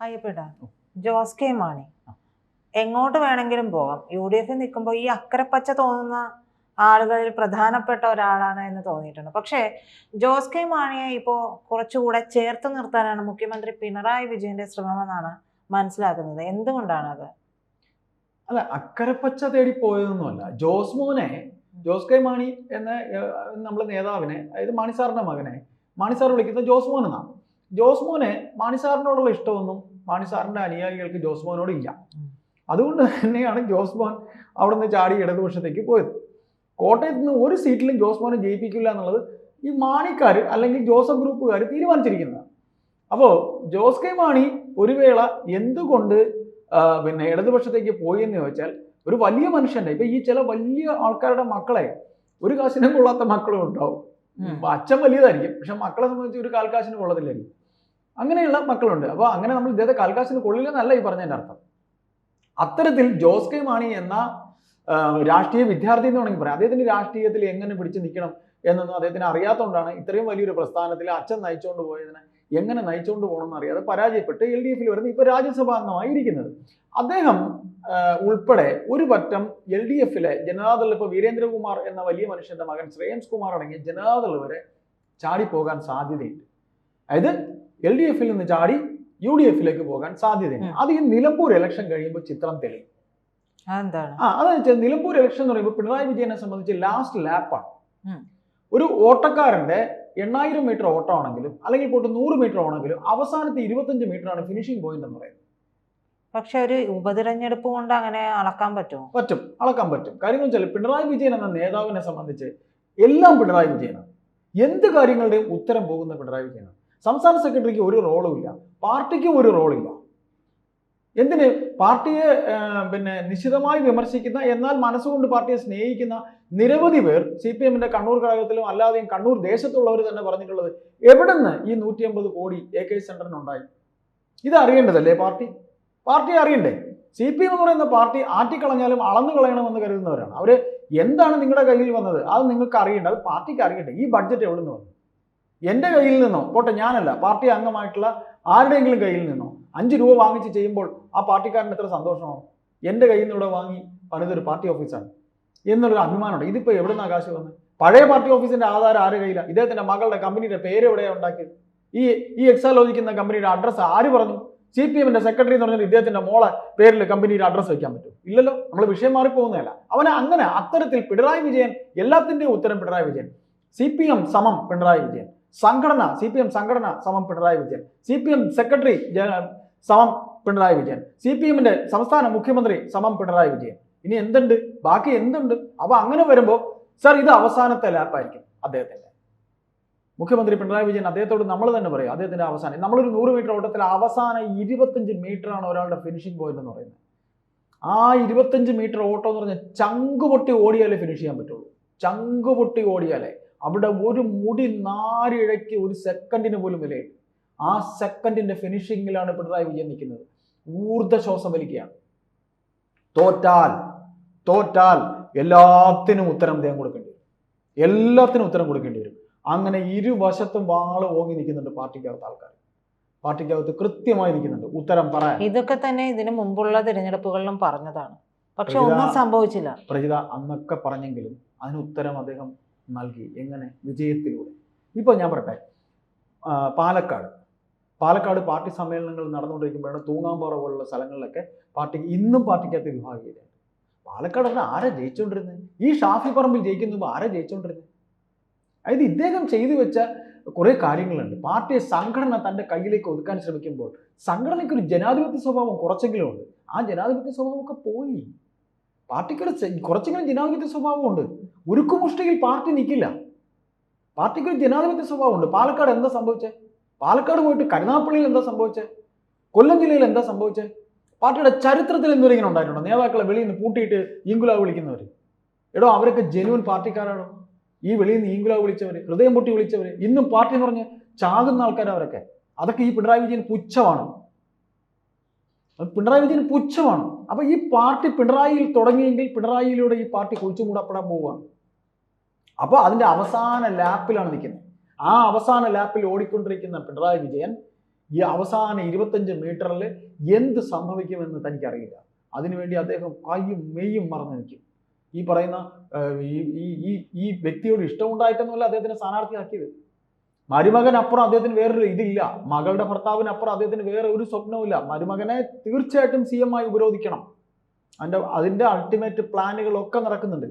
അയ്യപ്പേട്ടാ, Jose K Mani എങ്ങോട്ട് വേണമെങ്കിലും പോകാം. UDF നിൽക്കുമ്പോൾ ഈ അക്കരപ്പച്ച തോന്നുന്ന ആളുകളിൽ പ്രധാനപ്പെട്ട ഒരാളാണ് എന്ന് തോന്നിയിട്ടുണ്ട്. പക്ഷേ ജോസ് കെ മാണിയെ ഇപ്പോൾ കുറച്ചുകൂടെ ചേർത്ത് നിർത്താനാണ് മുഖ്യമന്ത്രി പിണറായി വിജയന്റെ ശ്രമമെന്നാണ് മനസ്സിലാക്കുന്നത്. എന്തുകൊണ്ടാണ് അത്? അല്ല, അക്കരപ്പച്ച തേടി പോയതൊന്നുമല്ല. ജോസ് കെ മാണി എന്ന നമ്മളെ നേതാവിനെ, അതായത് മാണി സാറിന്റെ മകനെ മാണി സാർ വിളിക്കുന്നത് ജോസ് മോൻ എന്നാണ്. ജോസ് മോനെ മാണി സാറിനോടുള്ള ഇഷ്ടമൊന്നും മാണി സാറിന്റെ അനുയായികൾക്ക് ജോസ് മോനോട് ഇല്ല. അതുകൊണ്ട് തന്നെയാണ് ജോസ് മോൻ അവിടെ നിന്ന് ചാടി ഇടതുപക്ഷത്തേക്ക് പോയത്. കോട്ടയത്ത് നിന്ന് ഒരു സീറ്റിലും ജോസ് മോനെ ജയിപ്പിക്കില്ല എന്നുള്ളത് ഈ മാണിക്കാർ അല്ലെങ്കിൽ ജോസഫ് ഗ്രൂപ്പുകാർ തീരുമാനിച്ചിരിക്കുന്നത്. അപ്പോൾ ജോസ് കെ മാണി ഒരു വേള എന്തുകൊണ്ട് ഇടതുപക്ഷത്തേക്ക് പോയി എന്ന് ചോദിച്ചാൽ, ഒരു വലിയ മനുഷ്യന്റെ, ഇപ്പൊ ഈ ചില വലിയ ആൾക്കാരുടെ മക്കളെ ഒരു കാശിനും കൊള്ളാത്ത മക്കളും ഉണ്ടാവും. അച്ഛൻ വലിയതായിരിക്കും, പക്ഷെ മക്കളെ സംബന്ധിച്ച് ഒരു കാൽക്കാശിന് കൊള്ളത്തില്ലായിരിക്കും. അങ്ങനെയുള്ള മക്കളുണ്ട്. അപ്പോൾ അങ്ങനെ നമ്മൾ ഇദ്ദേഹത്തെ കാൽക്കാശിന് കൊള്ളില്ലെന്നല്ല ഈ പറഞ്ഞതിൻ്റെ അർത്ഥം. അത്തരത്തിൽ ജോസ് കെ മാണി എന്ന രാഷ്ട്രീയ വിദ്യാർത്ഥി എന്ന് വേണമെങ്കിൽ പറയാം, അദ്ദേഹത്തിന്റെ രാഷ്ട്രീയത്തിൽ എങ്ങനെ പിടിച്ചു നിൽക്കണം എന്നൊന്നും അദ്ദേഹത്തിന് അറിയാത്തതുകൊണ്ടാണ് ഇത്രയും വലിയൊരു പ്രസ്ഥാനത്തിൽ അച്ഛൻ നയിച്ചുകൊണ്ട് പോയതിനെ എങ്ങനെ നയിച്ചുകൊണ്ട് പോകണമെന്ന് അറിയാതെ പരാജയപ്പെട്ട് LDF വരുന്ന ഇപ്പോൾ രാജ്യസഭാ അംഗമായിരിക്കുന്നത്. അദ്ദേഹം ഉൾപ്പെടെ ഒരു പറ്റം LDF ജനതാദൾ, ഇപ്പോൾ വീരേന്ദ്രകുമാർ എന്ന വലിയ മനുഷ്യന്റെ മകൻ ശ്രേയംസ് കുമാർ അടങ്ങിയ ജനതാദൾ വരെ ചാടിപ്പോകാൻ സാധ്യതയുണ്ട്. അതായത് LDF നിന്ന് ചാടി UDF പോകാൻ സാധ്യതയുണ്ട്. അത് ഈ നിലമ്പൂർ ഇലക്ഷൻ കഴിയുമ്പോൾ ചിത്രം തെളിയും. അതെന്ന് വെച്ചാൽ നിലമ്പൂർ ഇലക്ഷൻ എന്ന് പറയുമ്പോൾ പിണറായി വിജയനെ സംബന്ധിച്ച് ലാസ്റ്റ് ലാപ്പാണ്. ഒരു ഓട്ടക്കാരന്റെ 8000 മീറ്റർ ഓട്ടമാണെങ്കിലും അല്ലെങ്കിൽ പോട്ട് 100 മീറ്റർ ആണെങ്കിലും അവസാനത്തെ 25 മീറ്ററാണ് ഫിനിഷിംഗ് പോയിന്റ് എന്ന് പറയുന്നത്. പക്ഷെ ഒരു ഉപതിരഞ്ഞെടുപ്പ് കൊണ്ട് അങ്ങനെ അളക്കാൻ പറ്റുമോ? പറ്റും, അളക്കാൻ പറ്റും. കാര്യം എന്ന് വെച്ചാൽ പിണറായി വിജയൻ എന്ന നേതാവിനെ സംബന്ധിച്ച് എല്ലാം പിണറായി വിജയനാണ്. എന്ത് കാര്യങ്ങളുടെയും ഉത്തരം പോകുന്ന പിണറായി വിജയനാണ്. സംസ്ഥാന സെക്രട്ടറിക്ക് ഒരു റോളും ഇല്ല, പാർട്ടിക്കും ഒരു റോളില്ല. എന്തിന്? പാർട്ടിയെ നിശിതമായി വിമർശിക്കുന്ന എന്നാൽ മനസ്സുകൊണ്ട് പാർട്ടിയെ സ്നേഹിക്കുന്ന നിരവധി പേർ CPM-ന്റെ കണ്ണൂർ ഘടകത്തിലും അല്ലാതെയും കണ്ണൂർ ദേശത്തുള്ളവർ തന്നെ പറഞ്ഞിട്ടുള്ളത്, എവിടുന്ന് ഈ 150 കോടി AK സെന്ററിനുണ്ടായി? ഇത് അറിയേണ്ടതല്ലേ പാർട്ടി അറിയണ്ടേ? CPM എന്ന് പറയുന്ന പാർട്ടി ആറ്റിക്കളഞ്ഞാലും അളന്നു കളയണമെന്ന് കരുതുന്നവരാണ്. അവര് എന്താണ് നിങ്ങളുടെ കയ്യിൽ വന്നത് അത് നിങ്ങൾക്ക് അറിയേണ്ട, അത് പാർട്ടിക്ക് അറിയട്ടെ. ഈ ബഡ്ജറ്റ് എവിടെ നിന്ന് വന്നു? എൻ്റെ കയ്യിൽ നിന്നോ? പോട്ടെ, ഞാനല്ല, പാർട്ടി അംഗമായിട്ടുള്ള ആരുടെയെങ്കിലും കയ്യിൽ നിന്നോ 5 രൂപ വാങ്ങിച്ച് ചെയ്യുമ്പോൾ ആ പാർട്ടിക്കാരന് എത്ര സന്തോഷമാവും? എൻ്റെ കയ്യിൽ നിന്ന് ഇവിടെ വാങ്ങി പണിതൊരു പാർട്ടി ഓഫീസാണ് എന്നുള്ളൊരു അഭിമാനമുണ്ട്. ഇതിപ്പോൾ എവിടെ നിന്ന് ആകാശം വന്നത്? പഴയ പാർട്ടി ഓഫീസിന്റെ ആധാരം ആരുടെ കയ്യിലാണ്? ഇദ്ദേഹത്തിന്റെ മകളുടെ കമ്പനിയുടെ പേര് എവിടെയാണ് ഉണ്ടാക്കിയത്? ഈ എക്സാലോജിക് എന്ന കമ്പനിയുടെ അഡ്രസ്സ് ആര് പറഞ്ഞു? CPM-ന്റെ സെക്രട്ടറി എന്ന് പറഞ്ഞാൽ ഇദ്ദേഹത്തിന്റെ മോളെ പേരിൽ കമ്പനിയുടെ അഡ്രസ്സ് വയ്ക്കാൻ പറ്റും? ഇല്ലല്ലോ. നമ്മൾ വിഷയം മാറിപ്പോകുന്നതല്ല. അവനെ അങ്ങനെ അത്തരത്തിൽ പിണറായി വിജയൻ, എല്ലാത്തിന്റെയും ഉത്തരം പിണറായി വിജയൻ. CPM സമം പിണറായി വിജയൻ, സംഘടന CPM സംഘടന സമം പിണറായി വിജയൻ, CPM സെക്രട്ടറി സമം പിണറായി വിജയൻ, CPM-ന്റെ സംസ്ഥാന മുഖ്യമന്ത്രി സമം പിണറായി വിജയൻ. ഇനി എന്തുണ്ട്? ബാക്കി എന്തുണ്ട്? അപ്പൊ അങ്ങനെ വരുമ്പോൾ സാർ ഇത് അവസാനത്തെ ലാപ്പായിരിക്കും അദ്ദേഹത്തിന്റെ. മുഖ്യമന്ത്രി പിണറായി വിജയൻ അദ്ദേഹത്തോട് നമ്മൾ തന്നെ പറയും, അദ്ദേഹത്തിന്റെ അവസാനം നമ്മളൊരു 100 മീറ്റർ ഓട്ടത്തിൽ അവസാന 25 മീറ്ററാണ് ഒരാളുടെ ഫിനിഷിംഗ് പോയിന്റ് എന്ന് പറയുന്നത്. ആ 25 മീറ്റർ ഓട്ടം എന്ന് പറഞ്ഞാൽ ചങ്കുപൊട്ടി ഓടിയാലേ ഫിനിഷ് ചെയ്യാൻ പറ്റുള്ളൂ. ചങ്കുപൊട്ടി ഓടിയാലേ. അവിടെ ഒരു മുടി നാരിഴയ്ക്ക് ഒരു സെക്കൻഡിന് പോലും വിലയില്ല. ആ സെക്കൻഡിന്റെ ഫിനിഷിങ്ങിലാണ് പിണറായി വിജയൻ നിൽക്കുന്നത്. ഊർജ്ജശ്വാസം വലിക്കുകയാണ്. തോറ്റാൽ എല്ലാത്തിനും ഉത്തരം അദ്ദേഹം കൊടുക്കേണ്ടി വരും. എല്ലാത്തിനും ഉത്തരം കൊടുക്കേണ്ടി വരും. അങ്ങനെ ഇരുവശത്തും വാള് ഓങ്ങി നിൽക്കുന്നുണ്ട് പാർട്ടിക്കകത്ത് ആൾക്കാർ. പാർട്ടിക്കകത്ത് കൃത്യമായി നിൽക്കുന്നുണ്ട് ഉത്തരം പറയാൻ. ഇതൊക്കെ തന്നെ ഇതിനു മുമ്പുള്ള തിരഞ്ഞെടുപ്പുകളിലും പറഞ്ഞതാണ്, പക്ഷെ ഒന്നും സംഭവിച്ചില്ല. പ്രജിത അന്നൊക്കെ പറഞ്ഞെങ്കിലും അതിന് ഉത്തരം അദ്ദേഹം നൽകി. എങ്ങനെ? വിജയത്തിലൂടെ. ഇപ്പോൾ ഞാൻ പറയട്ടെ, പാലക്കാട് പാർട്ടി സമ്മേളനങ്ങൾ നടന്നുകൊണ്ടിരിക്കുമ്പോഴാണ് തൂങ്ങാമ്പാറ പോലുള്ള സ്ഥലങ്ങളിലൊക്കെ ഇന്നും പാർട്ടിക്കകത്ത് വിഭാഗീയതയുണ്ട്. പാലക്കാട് ആരാ ജയിച്ചുകൊണ്ടിരുന്നത്? ഈ ഷാഫി പറമ്പിൽ ജയിക്കുമ്പോൾ ആരാ ജയിച്ചുകൊണ്ടിരുന്നത്? അതായത് ഇദ്ദേഹം ചെയ്തു വെച്ച കുറേ കാര്യങ്ങളുണ്ട്. പാർട്ടിയെ സംഘടന തൻ്റെ കയ്യിലേക്ക് ഒതുക്കാൻ ശ്രമിക്കുമ്പോൾ സംഘടനയ്ക്ക് ഒരു ജനാധിപത്യ സ്വഭാവം കുറച്ചെങ്കിലും ഉണ്ട്. ആ ജനാധിപത്യ സ്വഭാവമൊക്കെ പോയി. പാർട്ടിക്കൊരു കുറച്ചെങ്കിലും ജനാധിപത്യ സ്വഭാവമുണ്ട്. ഉരുക്കുമുഷ്ടിയിൽ പാർട്ടി നിൽക്കില്ല. പാർട്ടിക്കൊരു ജനാധിപത്യ സ്വഭാവമുണ്ട്. പാലക്കാട് എന്താ സംഭവിച്ചത്? പാലക്കാട് പോയിട്ട് കരുനാഗപ്പള്ളിയിൽ എന്താ സംഭവിച്ചത്? കൊല്ലം ജില്ലയിൽ എന്താ സംഭവിച്ചത്? പാർട്ടിയുടെ ചരിത്രത്തിൽ എന്തൊരു ഇങ്ങനെ ഉണ്ടായിട്ടുണ്ടോ? നേതാക്കളെ വെളിയിൽ നിന്ന് പൂട്ടിയിട്ട് ഈങ്കുലാവ് വിളിക്കുന്നവർ. അവരൊക്കെ ജെനുവൻ പാർട്ടിക്കാരാണോ? ഈ വെളിയിൽ നിന്ന് ഈങ്കുലാവ് വിളിച്ചവർ, ഹൃദയം പൊട്ടി വിളിച്ചവർ, ഇന്നും പാർട്ടി എന്ന് പറഞ്ഞ് ചാകുന്ന ആൾക്കാരവരൊക്കെ. അതൊക്കെ ഈ പിണറായി വിജയൻ പുച്ഛമാണ്. അപ്പൊ ഈ പാർട്ടി പിണറായിയിൽ തുടങ്ങിയെങ്കിൽ പിണറായിയിലൂടെ ഈ പാർട്ടി കുഴിച്ചുമൂടപ്പെടാൻ പോവുകയാണ്. അപ്പോൾ അതിന്റെ അവസാന ലാപ്പിലാണ് നിൽക്കുന്നത്. ആ അവസാന ലാപ്പിൽ ഓടിക്കൊണ്ടിരിക്കുന്ന പിണറായി വിജയൻ ഈ അവസാന 25 മീറ്ററിൽ എന്ത് സംഭവിക്കുമെന്ന് തനിക്കറിയില്ല. അതിനുവേണ്ടി അദ്ദേഹം കയ്യും മെയ്യും മറന്നു നിൽക്കും. ഈ പറയുന്ന ഈ വ്യക്തിയോട് ഇഷ്ടമുണ്ടായിട്ടൊന്നുമല്ല അദ്ദേഹത്തിനെ സ്ഥാനാർത്ഥിയാക്കിയത്. മരുമകനപ്പുറം അദ്ദേഹത്തിന് വേറൊരു ഇതില്ല. മകളുടെ ഭർത്താവിനപ്പുറം അദ്ദേഹത്തിന് വേറെ ഒരു സ്വപ്നവുമില്ല. മരുമകനെ തീർച്ചയായിട്ടും CM ആയി ഉപരോധിക്കണം. അതിൻ്റെ അൾട്ടിമേറ്റ് പ്ലാനുകളൊക്കെ നടക്കുന്നുണ്ട്.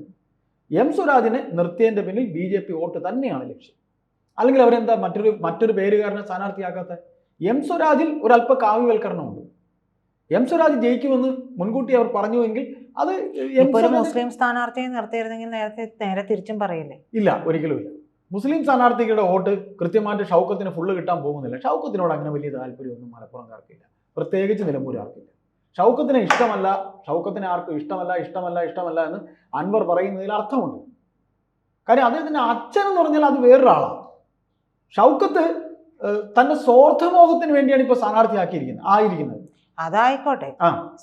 എം സ്വരാജിനെ നിർത്തിയതിൻ്റെ പിന്നിൽ BJP വോട്ട് തന്നെയാണ് ലക്ഷ്യം. അല്ലെങ്കിൽ അവരെന്താ മറ്റൊരു പേരുകാരനെ സ്ഥാനാർത്ഥിയാക്കാത്ത? എം സ്വരാജിൽ ഒരല്പ കാവ്യവൽക്കരണമുണ്ട്. എം സ്വരാജ് ജയിക്കുമെന്ന് മുൻകൂട്ടി അവർ പറഞ്ഞുവെങ്കിൽ അത് മുസ്ലിം സ്ഥാനാർത്ഥിയെ നിർത്തിയിരുന്നെങ്കിൽ നേരെ തിരിച്ചും പറയില്ലേ? ഇല്ല, ഒരിക്കലും ഇല്ല. മുസ്ലിം സ്ഥാനാർത്ഥികളുടെ വോട്ട് കൃത്യമായിട്ട് ഷൗക്കത്തിന് ഫുള്ള് കിട്ടാൻ പോകുന്നില്ല. ഷൗക്കത്തിനോട് അങ്ങനെ വലിയ താല്പര്യമൊന്നും മലപ്പുറംകാർക്കില്ല, പ്രത്യേകിച്ച് നിലമ്പൂരാർക്കില്ല. ഷൗക്കത്തിനെ ഇഷ്ടമല്ല, ഷൗക്കത്തിനെ ആർക്കും ഇഷ്ടമല്ല എന്ന് അൻവർ പറയുന്നതിൽ അർത്ഥമുണ്ട്. കാര്യം അദ്ദേഹത്തിൻ്റെ അച്ഛൻ എന്ന് പറഞ്ഞാൽ അത് വേറൊരാളാണ്. ഷൗക്കത്ത് തന്റെ സ്വാർത്ഥമോഹത്തിന് വേണ്ടിയാണ് ഇപ്പൊ സ്ഥാനാർത്ഥിയാക്കിയിരിക്കുന്നത്. അതായിക്കോട്ടെ,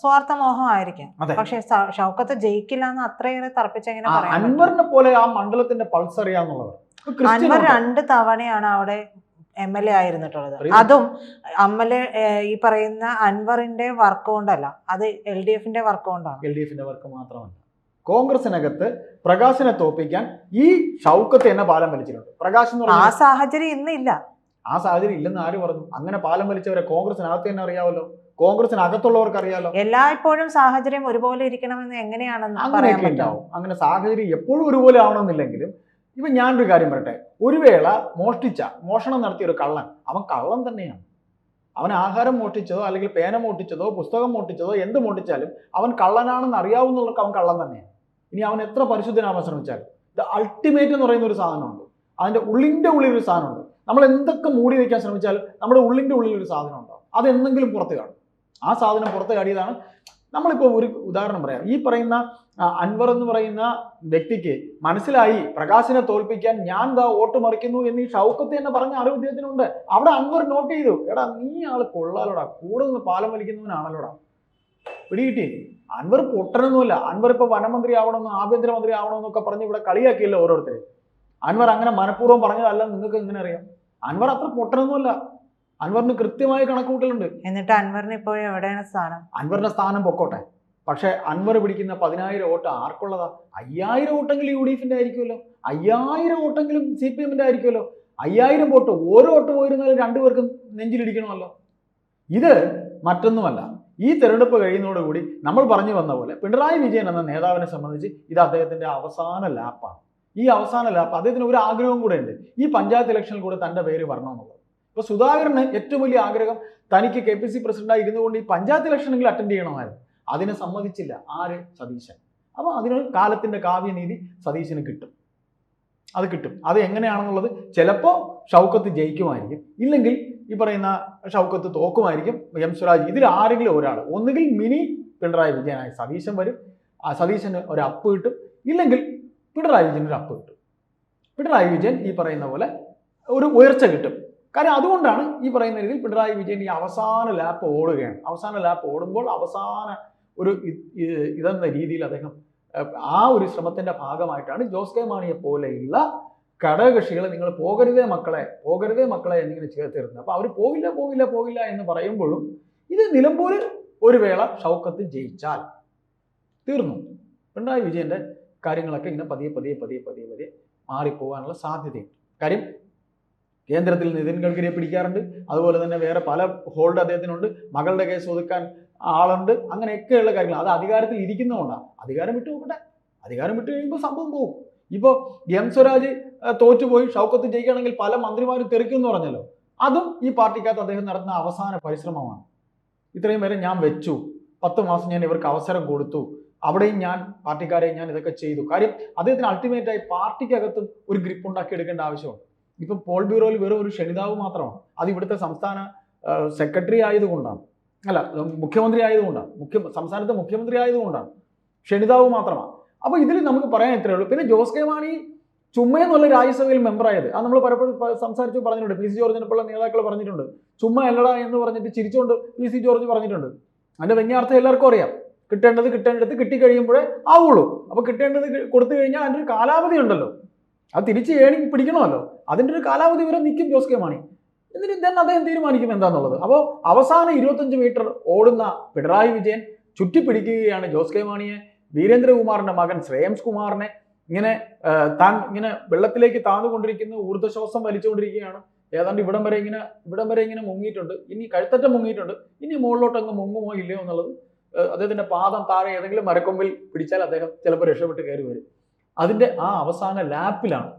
സ്വാർത്ഥമോഹം ആയിരിക്കും. പക്ഷെ ഷൗക്കത്ത് ജയിക്കില്ല എന്ന് അത്രയേറെ തർപ്പിച്ചെങ്ങനെ പറയാം? അൻവറിനെ പോലെ ആ മണ്ഡലത്തിന്റെ പൾസ് അറിയാന്നുള്ളവർ. അൻവർ 2 തവണയാണ് അവിടെ MLA ആയിരുന്നിട്ടുള്ളത്. അതും ഈ പറയുന്ന അൻവറിന്റെ വർക്ക് കൊണ്ടല്ല, അത് LDFന്റെ വർക്ക് കൊണ്ടാണ്. LDFന്റെ വർക്ക് മാത്രമല്ല, കോൺഗ്രസിനകത്ത് പ്രകാശിനെ തോപ്പിക്കാൻ ഈ ഷൗക്കത്ത് എന്നെ പാലം വലിച്ചിട്ടുണ്ട്. പ്രകാശ് ആ സാഹചര്യം ഇന്നില്ല. ആ സാഹചര്യം ഇല്ലെന്ന് ആര് പറഞ്ഞു? അങ്ങനെ പാലം വലിച്ചവരെ കോൺഗ്രസിനകത്ത് തന്നെ അറിയാമല്ലോ, കോൺഗ്രസിനകത്തുള്ളവർക്ക് അറിയാലോ. എല്ലായ്പ്പോഴും സാഹചര്യം ഒരുപോലെ ഇരിക്കണമെന്ന് എങ്ങനെയാണെന്ന് അങ്ങനെയൊക്കെ ഉണ്ടാവും. അങ്ങനെ സാഹചര്യം എപ്പോഴും ഒരുപോലെ ആവണമെന്നില്ലെങ്കിലും ഇപ്പൊ ഞാനൊരു കാര്യം പറയട്ടെ, ഒരു വേള മോഷണം നടത്തിയ ഒരു കള്ളൻ, അവൻ കള്ളൻ തന്നെയാണ്. അവൻ ആഹാരം മോഷ്ടിച്ചതോ അല്ലെങ്കിൽ പേന മോഷ്ടിച്ചതോ പുസ്തകം മോഷ്ടിച്ചതോ എന്ത് മോഷ്ടിച്ചാലും അവൻ കള്ളനാണെന്ന് അറിയാവുന്നവർക്ക് അവൻ കള്ളൻ തന്നെയാണ്. ഇനി അവൻ എത്ര പരിശുദ്ധനാവാൻ ശ്രമിച്ചാലും ഇത് അൾട്ടിമേറ്റ് എന്ന് പറയുന്ന ഒരു സാധനമുണ്ട്. അതിന്റെ ഉള്ളിൻ്റെ ഉള്ളിലൊരു സാധനമുണ്ട്. നമ്മൾ എന്തൊക്കെ മൂടി വയ്ക്കാൻ ശ്രമിച്ചാലും നമ്മുടെ ഉള്ളിൻ്റെ ഉള്ളിലൊരു സാധനം ഉണ്ടാവും. അതെന്തെങ്കിലും പുറത്ത് കാണും. ആ സാധനം പുറത്ത് കാടിയതാണ്. നമ്മളിപ്പോൾ ഒരു ഉദാഹരണം പറയാം. ഈ പറയുന്ന അൻവർ എന്ന് പറയുന്ന വ്യക്തിക്ക് മനസ്സിലായി പ്രകാശിനെ തോൽപ്പിക്കാൻ ഞാൻ വോട്ട് മറിക്കുന്നു എന്ന് ഈ ഷൗക്കത്ത് തന്നെ പറഞ്ഞ അറിവ് ഇദ്ദേഹത്തിനുണ്ട്. അവിടെ അൻവർ നോട്ട് ചെയ്തു, എടാ നീ ആള് കൊള്ളാലോടാ, കൂടെ നിന്ന് പാലം വലിക്കുന്നവനാണല്ലോടാ, പിടികിട്ടി. അൻവർ പൊട്ടനൊന്നുമല്ല. അൻവർ ഇപ്പൊ വനമന്ത്രി ആവണമെന്നോ ആഭ്യന്തരമന്ത്രി ആവണമെന്നൊക്കെ പറഞ്ഞ് ഇവിടെ കളിയാക്കിയല്ലോ ഓരോരുത്തരെ. അൻവർ അങ്ങനെ മനഃപൂർവ്വം പറഞ്ഞതല്ല. നിങ്ങൾക്ക് എങ്ങനെ അറിയാം? അൻവർ അത്ര പൊട്ടനൊന്നുമല്ല. അൻവറിന് കൃത്യമായ കണക്കുകൂട്ടലുണ്ട്. എന്നിട്ട് അൻവറിന് ഇപ്പോൾ എവിടെയാണ് സ്ഥാനം? അൻവറിന്റെ സ്ഥാനം പൊക്കോട്ടെ, പക്ഷെ അൻവർ പിടിക്കുന്ന 10,000 വോട്ട് ആർക്കുള്ളതാ? 5,000 വോട്ടെങ്കിലും UDFന്റെ ആയിരിക്കുമല്ലോ, 5,000 വോട്ടെങ്കിലും CPMന്റെ ആയിരിക്കുമല്ലോ. 5,000 വോട്ട്, ഓരോ വോട്ട് പോയിരുന്നാലും 2 പേർക്കും നെഞ്ചിലിടിക്കണമല്ലോ. ഇത് മറ്റൊന്നുമല്ല. ഈ തെരഞ്ഞെടുപ്പ് കഴിയുന്നതോടുകൂടി നമ്മൾ പറഞ്ഞു വന്ന പോലെ പിണറായി വിജയൻ എന്ന നേതാവിനെ സംബന്ധിച്ച് ഇത് അദ്ദേഹത്തിന്റെ അവസാന ലാപ്പാണ്. ഈ അവസാന ലാപ്പ് അദ്ദേഹത്തിന് ഒരു ആഗ്രഹവും കൂടെ ഉണ്ട്, ഈ പഞ്ചായത്ത് ഇലക്ഷനിൽ കൂടെ തന്റെ പേര് വരണമെന്നുള്ളത്. ഇപ്പൊ സുധാകരന് ഏറ്റവും വലിയ ആഗ്രഹം തനിക്ക് KPC പ്രസിഡന്റായി ഇരുന്നുകൊണ്ട് ഈ പഞ്ചായത്ത് ഇലക്ഷനെങ്കിലും അറ്റൻഡ് ചെയ്യണമായിരുന്നു. അതിനെ സമ്മതിച്ചില്ല. ആര്? സതീശൻ. അപ്പൊ അതിന് കാലത്തിന്റെ കാവ്യനീതി സതീശന് കിട്ടും. അത് കിട്ടും. അത് എങ്ങനെയാണെന്നുള്ളത് ചിലപ്പോൾ ഷൗക്കത്ത് ജയിക്കുമായിരിക്കും, ഇല്ലെങ്കിൽ ഈ പറയുന്ന ഷൗക്കത്ത് തോക്കുമായിരിക്കും. എം സ്വരാജ്, ഇതിൽ ആരെങ്കിലും ഒരാൾ, ഒന്നുകിൽ മിനി പിണറായി വിജയനായി സതീശൻ വരും, സതീശന് ഒരു അപ്പ് കിട്ടും, ഇല്ലെങ്കിൽ പിണറായി വിജയൻ ഒരു അപ്പ് കിട്ടും. പിണറായി വിജയൻ ഈ പറയുന്ന പോലെ ഒരു ഉയർച്ച കിട്ടും. കാര്യം അതുകൊണ്ടാണ് ഈ പറയുന്ന രീതിയിൽ പിണറായി വിജയൻ ഈ അവസാന ലാപ്പ് ഓടുകയാണ്. അവസാന ലാപ്പ് ഓടുമ്പോൾ അവസാന ഒരു ഇതെന്ന രീതിയിൽ അദ്ദേഹം ആ ഒരു ശ്രമത്തിന്റെ ഭാഗമായിട്ടാണ് ജോസ് കെ മാണിയെ പോലെയുള്ള ഘടകകക്ഷികളെ നിങ്ങൾ പോകരുതേ മക്കളെ എന്നിങ്ങനെ ചേർത്തിരുന്നത്. അപ്പൊ അവർ പോകില്ല എന്ന് പറയുമ്പോഴും ഇത് നിലമ്പൂരിൽ ഒരു വേള ഷൗക്കത്ത് ജയിച്ചാൽ തീർന്നു. പിണറായി വിജയന്റെ കാര്യങ്ങളൊക്കെ ഇങ്ങനെ പതിയെ മാറിപ്പോകാനുള്ള സാധ്യതയുണ്ട്. കാര്യം കേന്ദ്രത്തിൽ നിതിൻ ഗഡ്കരിയെ പിടിക്കാറുണ്ട്, അതുപോലെ തന്നെ വേറെ പല ഹോൾഡ് അദ്ദേഹത്തിനുണ്ട്, മകളുടെ കേസ് ഒതുക്കാൻ ആളുണ്ട്, അങ്ങനെയൊക്കെയുള്ള കാര്യങ്ങൾ. അത് അധികാരത്തിൽ ഇരിക്കുന്നതുകൊണ്ടാണ്. അധികാരം വിട്ടു നോക്കട്ടെ, അധികാരം വിട്ടു കഴിയുമ്പോൾ സംഭവം പോകും. ഇപ്പോൾ എം സ്വരാജ് തോറ്റുപോയി ഷൗക്കത്ത് ജയിക്കുകയാണെങ്കിൽ പല മന്ത്രിമാരും തെറിക്കുമെന്ന് പറഞ്ഞല്ലോ. അതും ഈ പാർട്ടിക്കകത്ത് അദ്ദേഹം നടത്തുന്ന അവസാന പരിശ്രമമാണ്. ഇത്രയും വരെ ഞാൻ വെച്ചു, 10 മാസം ഞാൻ ഇവർക്ക് അവസരം കൊടുത്തു, അവിടെയും ഞാൻ പാർട്ടിക്കാരെ ഞാൻ ഇതൊക്കെ ചെയ്തു. കാര്യം അദ്ദേഹത്തിന് അൾട്ടിമേറ്റായി പാർട്ടിക്കകത്തും ഒരു ഗ്രിപ്പ് ഉണ്ടാക്കിയെടുക്കേണ്ട ആവശ്യമുണ്ട്. ഇപ്പം പോൾ ബ്യൂറോയിൽ വെറും ഒരു ക്ഷണിതാവ് മാത്രമാണ്. അത് ഇവിടുത്തെ സംസ്ഥാന സെക്രട്ടറി ആയതുകൊണ്ടാണ്, അല്ല മുഖ്യമന്ത്രി ആയതുകൊണ്ടാണ്, സംസ്ഥാനത്തെ മുഖ്യമന്ത്രി ആയതുകൊണ്ടാണ്, ക്ഷണിതാവ് മാത്രമാണ്. അപ്പോൾ ഇതിൽ നമുക്ക് പറയാൻ ഇത്രയേ ഉള്ളൂ. പിന്നെ ജോസ് കെ മാണി ചുമ്മയെന്നുള്ള രാജ്യസഭയിൽ മെമ്പറായത് അത് നമ്മൾ പലപ്പോഴും പറഞ്ഞിട്ടുണ്ട്. PC ജോർജിനെപ്പോലുള്ള നേതാക്കൾ പറഞ്ഞിട്ടുണ്ട്. ചുമ്മ അല്ലടാ എന്ന് പറഞ്ഞിട്ട് ചിരിച്ചുകൊണ്ട് PC ജോർജ് പറഞ്ഞിട്ടുണ്ട്. അതിന്റെ വ്യംഗ്യാർത്ഥം എല്ലാവർക്കും അറിയാം. കിട്ടേണ്ടത് കിട്ടിക്കഴിയുമ്പോഴേ ആവുള്ളൂ. അപ്പോൾ കിട്ടേണ്ടത് കൊടുത്തു കഴിഞ്ഞാൽ അതിൻ്റെ ഒരു കാലാവധി ഉണ്ടല്ലോ, അത് തിരിച്ച് പിടിക്കണമല്ലോ. അതിൻ്റെ ഒരു കാലാവധി വരെ നിൽക്കും ജോസ് കെ മാണി. എന്നിട്ട് തന്നെ അദ്ദേഹം തീരുമാനിക്കും എന്താന്നുള്ളത്. അപ്പോൾ അവസാനം 25 മീറ്റർ ഓടുന്ന പിണറായി വിജയൻ ചുറ്റിപ്പിടിക്കുകയാണ് ജോസ് കെ മാണിയെ, വീരേന്ദ്രകുമാറിന്റെ മകൻ ശ്രേയംസ് കുമാറിനെ ഇങ്ങനെ താൻ ഇങ്ങനെ വെള്ളത്തിലേക്ക് താന്നുകൊണ്ടിരിക്കുന്ന ഊർജ്ജശ്വാസം വലിച്ചുകൊണ്ടിരിക്കുകയാണ്. ഏതാണ്ട് ഇവിടം വരെ ഇങ്ങനെ മുങ്ങിയിട്ടുണ്ട്, ഇനി കഴുത്തറ്റം മുങ്ങിയിട്ടുണ്ട്, ഇനി മുകളിലോട്ട് അങ്ങ് മുങ്ങുമോ ഇല്ലയോ എന്നുള്ളത് അദ്ദേഹത്തിന്റെ പാദം താഴെ ഏതെങ്കിലും മരക്കൊമ്പിൽ പിടിച്ചാൽ അദ്ദേഹം ചിലപ്പോൾ രക്ഷപ്പെട്ട് കയറി വരും. അതിന്റെ ആ അവസാന ലാപ്പിലാണ്